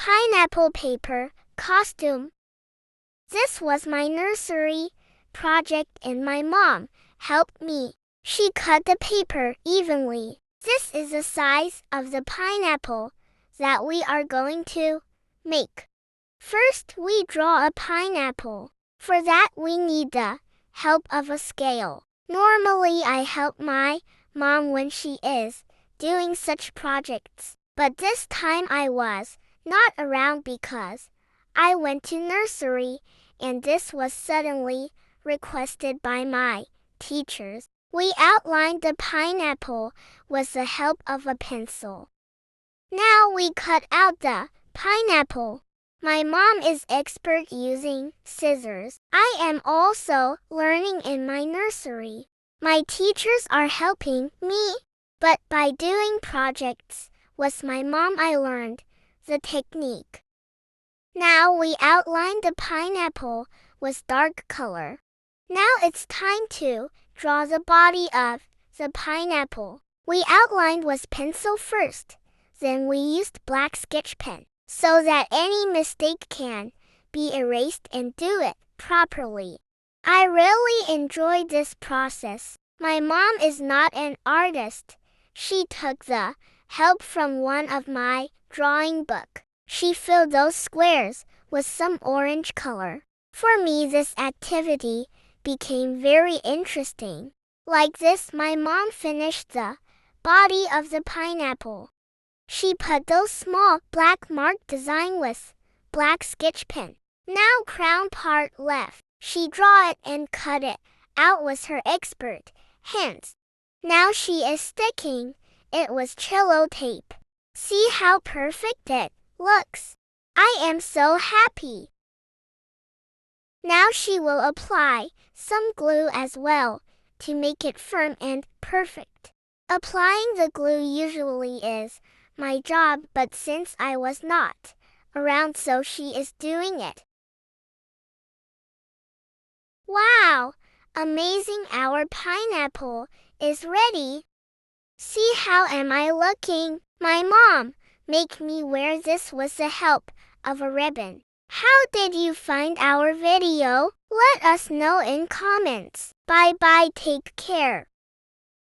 Pineapple paper costume. This was my nursery project and my mom helped me. She cut the paper evenly. This is the size of the pineapple that we are going to make. First, we draw a pineapple. For that, we need the help of a scale. Normally, I help my mom when she is doing such projects. But this time I was not around because I went to nursery and this was suddenly requested by my teachers. We outlined the pineapple with the help of a pencil. Now we cut out the pineapple. My mom is expert using scissors. I am also learning in my nursery. My teachers are helping me, but by doing projects with my mom I learned the technique. Now we outline the pineapple with dark color. Now it's time to draw the body of the pineapple. We outlined with pencil first, then we used black sketch pen so that any mistake can be erased and do it properly. I really enjoyed this process. My mom is not an artist. She took the help from one of my drawing book. She filled those squares with some orange color. For me, this activity became very interesting. Like this, my mom finished the body of the pineapple. She put those small black mark design with black sketch pen. Now crown part left. She draw it and cut it out with her expert hands. Now she is sticking it with cello tape. See how perfect it looks. I am so happy. Now she will apply some glue as well to make it firm and perfect. Applying the glue usually is my job, but since I was not around, so she is doing it. Wow! Amazing, our pineapple is ready. See how am I looking? My mom made me wear this with the help of a ribbon. How did you find our video? Let us know in comments. Bye bye, take care.